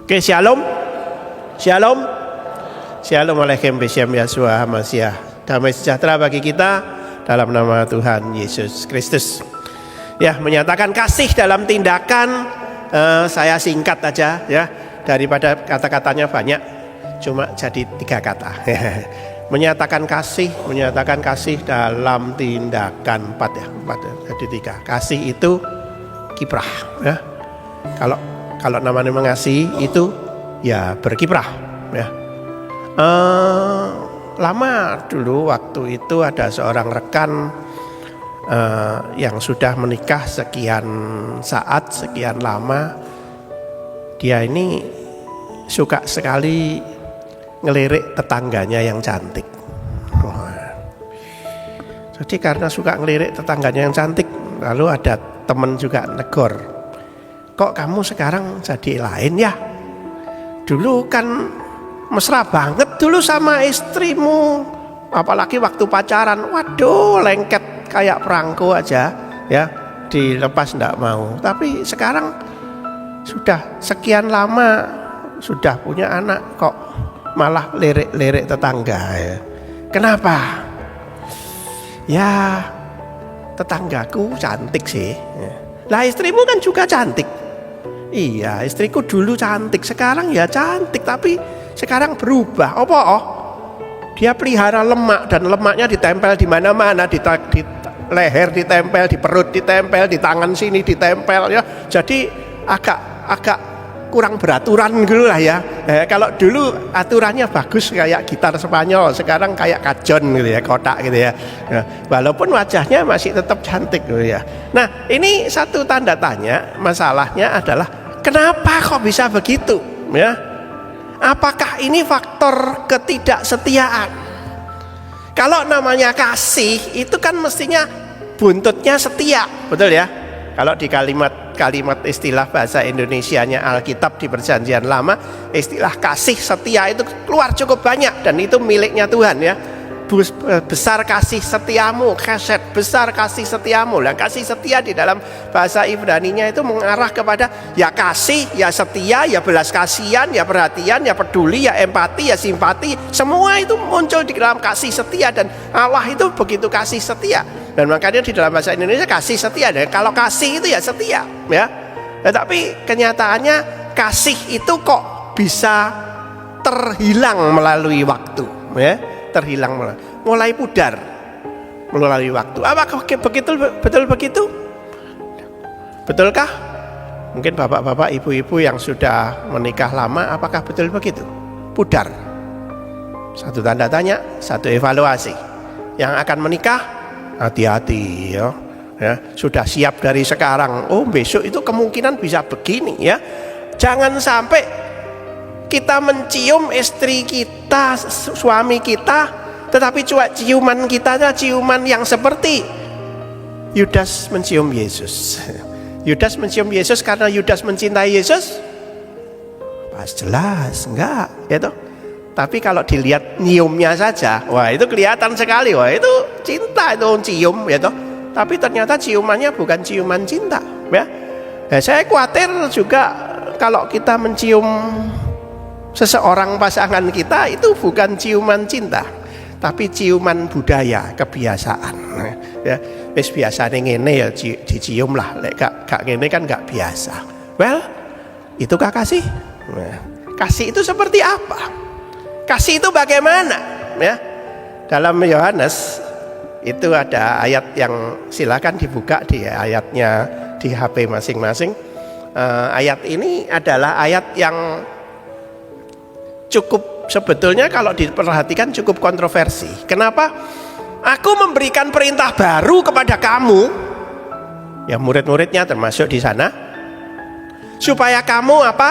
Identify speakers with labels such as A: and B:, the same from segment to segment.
A: Oke, shalom. Shalom. Shalom alaikum Beshem Yahshua HaMashiach. Damai sejahtera bagi kita dalam nama Tuhan Yesus Kristus. Ya, menyatakan kasih dalam tindakan, saya singkat aja ya, daripada kata-katanya banyak, cuma jadi 3 kata. Menyatakan kasih dalam tindakan 4 ya, jadi 3. Kasih itu kiprah ya. Kalau namanya mengasihi itu ya berkiprah ya. Lama dulu waktu itu ada seorang rekan yang sudah menikah sekian saat, sekian lama. Dia ini suka sekali ngelirik tetangganya yang cantik. Jadi karena suka ngelirik tetangganya yang cantik, lalu ada teman juga negor, kok kamu sekarang jadi lain ya? Dulu kan mesra banget dulu sama istrimu, apalagi waktu pacaran, waduh lengket kayak perangko aja ya, dilepas ndak mau. Tapi sekarang sudah sekian lama, sudah punya anak, kok malah lirik-lirik tetangga ya. Kenapa? Ya tetanggaku cantik sih. Lah istrimu kan juga cantik. Iya, istriku dulu cantik, sekarang ya cantik, tapi sekarang berubah. Apa? Dia pelihara lemak, dan lemaknya ditempel di mana-mana, di leher ditempel, di perut ditempel, di tangan sini ditempel ya. Jadi agak kurang beraturan gitu lah ya. Kalau dulu aturannya bagus kayak gitar Spanyol, sekarang kayak kajon gitu ya, kotak gitu ya. Walaupun wajahnya masih tetap cantik gitu ya. Nah, ini satu tanda tanya, masalahnya adalah kenapa kok bisa begitu ya? Apakah ini faktor ketidaksetiaan? Kalau namanya kasih itu kan mestinya buntutnya setia, betul ya? Kalau di kalimat istilah bahasa Indonesianya Alkitab di Perjanjian Lama, istilah kasih setia itu keluar cukup banyak, dan itu miliknya Tuhan ya. Besar kasih setiamu, chesed, besar kasih setiamu. Dan kasih setia di dalam bahasa Ibraninya itu mengarah kepada ya kasih, ya setia, ya belas kasihan, ya perhatian, ya peduli, ya empati, ya simpati. Semua itu muncul di dalam kasih setia, dan Allah itu begitu kasih setia. Dan makanya di dalam bahasa Indonesia kasih setia. Dan kalau kasih itu ya setia ya. Tetapi kenyataannya kasih itu kok bisa terhilang melalui waktu ya. Terhilang mulai pudar melalui waktu. Apakah betul begitu? Betulkah? Mungkin bapak-bapak, ibu-ibu yang sudah menikah lama, apakah betul begitu? Pudar. Satu tanda tanya, satu evaluasi. Yang akan menikah, hati-hati ya. Sudah siap dari sekarang. Oh, besok itu kemungkinan bisa begini ya. Jangan sampai kita mencium istri kita, suami kita, tetapi ciuman kita adalah ciuman yang seperti Yudas mencium Yesus. Yudas mencium Yesus karena Yudas mencintai Yesus? Pas jelas enggak ya toh. Tapi kalau dilihat nyiumnya saja, wah itu kelihatan sekali, wah itu cinta, itu cium ya toh. Tapi ternyata ciumannya bukan ciuman cinta ya. Saya khawatir juga kalau kita mencium seseorang pasangan kita, itu bukan ciuman cinta, tapi ciuman budaya, kebiasaan ya. Wis biasane ngene ya dicium lah, lek gak ngene kan gak biasa. Well, itukah kasih? Kasih itu seperti apa? Kasih itu bagaimana ya? Dalam Yohanes itu ada ayat yang silakan dibuka di ayatnya di HP masing-masing. Ayat ini adalah ayat yang cukup, sebetulnya kalau diperhatikan cukup kontroversi. Kenapa? Aku memberikan perintah baru kepada kamu, ya murid-muridnya termasuk di sana, supaya kamu apa?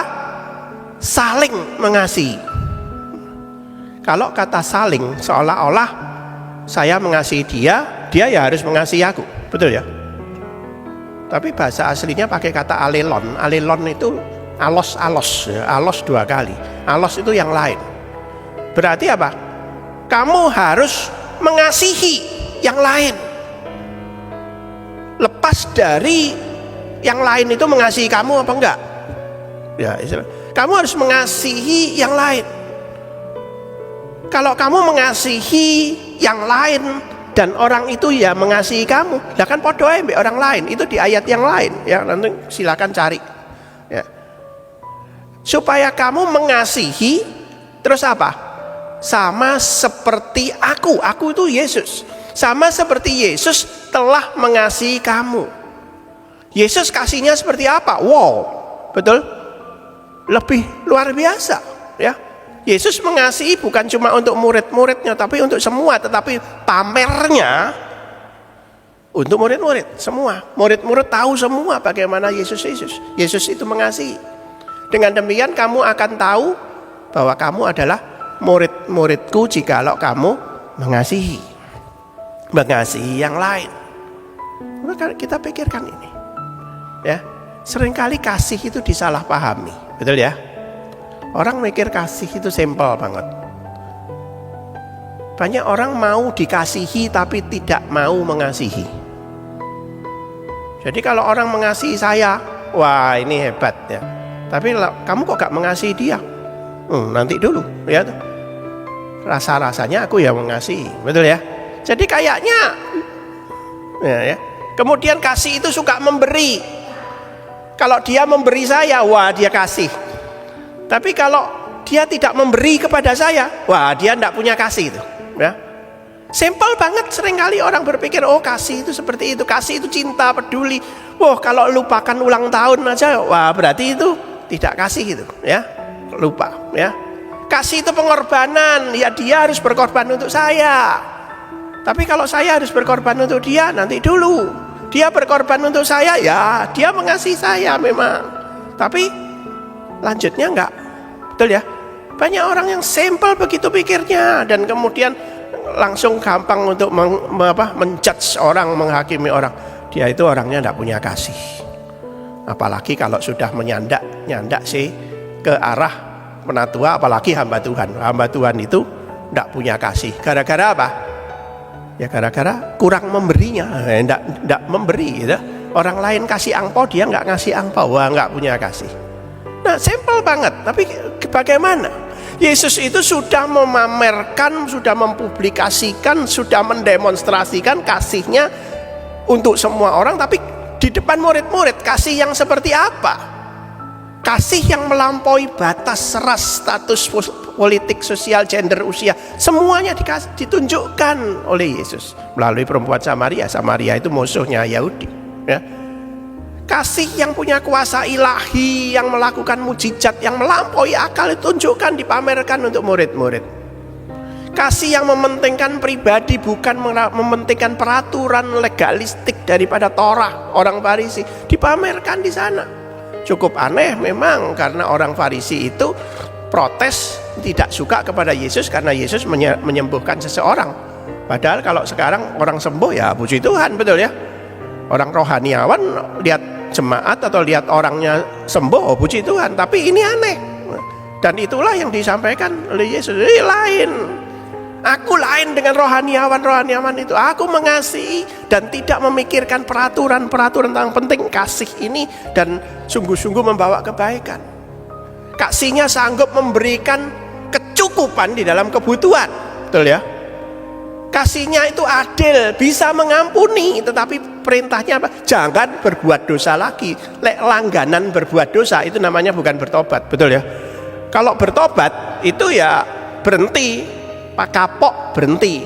A: Saling mengasihi. Kalau kata saling, seolah-olah saya mengasihi dia, dia ya harus mengasihi aku, betul ya? Tapi bahasa aslinya pakai kata alelon. Alelon itu alos ya, alos 2 kali. Alos itu yang lain. Berarti apa? Kamu harus mengasihi yang lain. Lepas dari yang lain itu mengasihi kamu apa enggak? Ya, kamu harus mengasihi yang lain. Kalau kamu mengasihi yang lain dan orang itu ya mengasihi kamu, lah kan podo ae mbek orang lain. Itu di ayat yang lain ya, nanti silakan cari. Ya. Supaya kamu mengasihi, terus apa? Sama seperti aku itu Yesus. Sama seperti Yesus telah mengasihi kamu. Yesus kasihnya seperti apa? Wow, betul? Lebih luar biasa ya. Yesus mengasihi bukan cuma untuk murid-muridnya, tapi untuk semua. Tetapi pamernya untuk murid-murid semua. Murid-murid tahu semua bagaimana Yesus itu mengasihi. Dengan demikian kamu akan tahu bahwa kamu adalah murid-muridku jikalau kamu mengasihi yang lain. Maka kita pikirkan ini ya. Seringkali kasih itu disalahpahami, betul ya? Orang mikir kasih itu simpel banget. Banyak orang mau dikasihi tapi tidak mau mengasihi. Jadi kalau orang mengasihi saya, wah ini hebat ya. Tapi kamu kok gak mengasihi dia? Nanti dulu ya. Rasa-rasanya aku yang mengasihi, betul ya? Jadi kayaknya ya. Kemudian kasih itu suka memberi. Kalau dia memberi saya, wah dia kasih. Tapi kalau dia tidak memberi kepada saya, wah dia tidak punya kasih itu. Ya. Simpel banget, seringkali orang berpikir, oh kasih itu seperti itu, kasih itu cinta, peduli. Wah kalau lupakan ulang tahun aja, wah berarti itu tidak kasih itu, ya. Lupa, ya. Kasih itu pengorbanan, ya dia harus berkorban untuk saya. Tapi kalau saya harus berkorban untuk dia, nanti dulu. Dia berkorban untuk saya, ya dia mengasihi saya memang. Tapi lanjutnya enggak. Betul ya? Banyak orang yang simpel begitu pikirnya. Dan kemudian langsung gampang untuk menjudge orang, menghakimi orang. Dia itu orangnya enggak punya kasih. Apalagi kalau sudah nyandak sih ke arah penatua, apalagi hamba Tuhan. Hamba Tuhan itu enggak punya kasih. Gara-gara apa? Ya gara-gara kurang memberinya, enggak memberi gitu. Orang lain kasih angpau, dia enggak ngasih angpau, wah enggak punya kasih. Nah simpel banget, tapi bagaimana? Yesus itu sudah memamerkan, sudah mempublikasikan, sudah mendemonstrasikan kasihnya untuk semua orang, tapi di depan murid-murid kasih yang seperti apa? Kasih yang melampaui batas ras, status politik, sosial, gender, usia, semuanya ditunjukkan oleh Yesus melalui perempuan Samaria. Samaria itu musuhnya Yahudi ya. Kasih yang punya kuasa ilahi, yang melakukan mujizat, yang melampaui akal, ditunjukkan, dipamerkan untuk murid-murid. Kasih yang mementingkan pribadi, bukan mementingkan peraturan legalistik daripada Torah orang Farisi, dipamerkan di sana. Cukup aneh memang, karena orang Farisi itu protes, tidak suka kepada Yesus karena Yesus menyembuhkan seseorang. Padahal kalau sekarang orang sembuh ya puji Tuhan, betul ya. Orang rohaniawan lihat jemaat atau lihat orangnya sembuh, oh puji Tuhan. Tapi ini aneh. Dan itulah yang disampaikan oleh Yesus. Lain. Aku lain dengan rohaniawan itu. Aku mengasihi dan tidak memikirkan peraturan-peraturan tentang penting. Kasih ini dan sungguh-sungguh membawa kebaikan. Kasihnya sanggup memberikan kecukupan di dalam kebutuhan. Betul ya? Kasihnya itu adil, bisa mengampuni. Tetapi perintahnya apa? Jangan berbuat dosa lagi. Langganan berbuat dosa itu namanya bukan bertobat. Betul ya? Kalau bertobat itu ya berhenti. Pak kapok berhenti.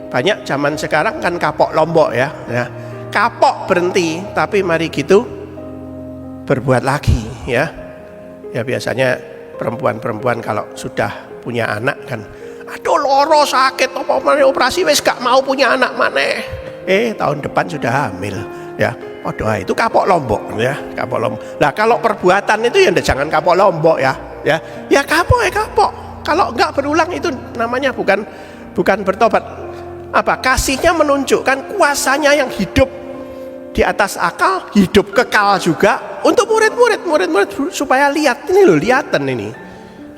A: Banyak zaman sekarang kan kapok lombok ya. Kapok berhenti, tapi mari gitu berbuat lagi ya. Ya biasanya perempuan-perempuan kalau sudah punya anak kan, aduh loro sakit apa operasi wis gak mau punya anak maneh. Tahun depan sudah hamil ya. Oh doa itu kapok lombok ya, kapok lombok. Nah kalau perbuatan itu ya jangan kapok lombok ya. Ya kapok. Kalau enggak berulang itu namanya bukan bertobat. Apa? Kasihnya menunjukkan kuasanya yang hidup di atas akal, hidup kekal juga untuk murid-murid supaya lihat ini loh, lihatan ini.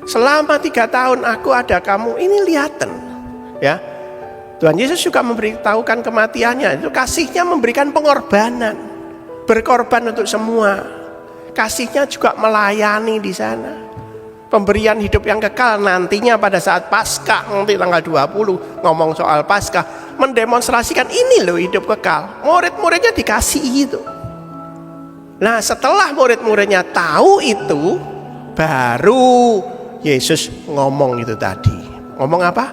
A: Selama 3 tahun aku ada kamu, ini lihatan. Ya. Tuhan Yesus juga memberitahukan kematiannya, itu kasihnya memberikan pengorbanan. Berkorban untuk semua. kasihnya juga melayani di sana. Pemberian hidup yang kekal nantinya pada saat Paskah, nanti tanggal 20 ngomong soal Paskah, mendemonstrasikan ini loh hidup kekal. Murid-muridnya dikasih itu. Nah, setelah murid-muridnya tahu itu, baru Yesus ngomong itu tadi. Ngomong apa?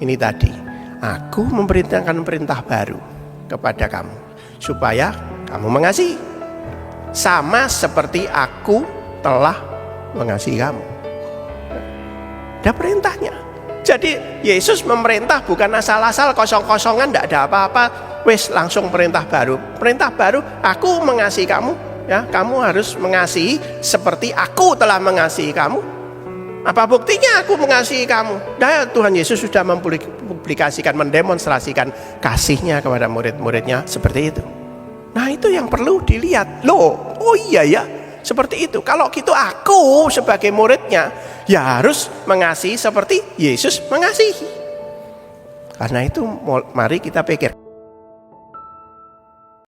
A: Ini tadi, aku memerintahkan perintah baru kepada kamu, supaya kamu mengasihi, sama seperti aku telah mengasihi kamu. Ada perintahnya. Jadi Yesus memerintah bukan asal-asal kosong-kosongan, tidak ada apa-apa, wes langsung perintah baru. Perintah baru, aku mengasihi kamu, ya, kamu harus mengasihi seperti aku telah mengasihi kamu. Apa buktinya aku mengasihi kamu? Nah, Tuhan Yesus sudah mempublikasikan, mendemonstrasikan kasihnya kepada murid-muridnya seperti itu. Nah, itu yang perlu dilihat. Loh, oh iya ya, seperti itu. Kalau gitu aku sebagai muridnya ya harus mengasihi seperti Yesus mengasihi. Karena itu mari kita pikir.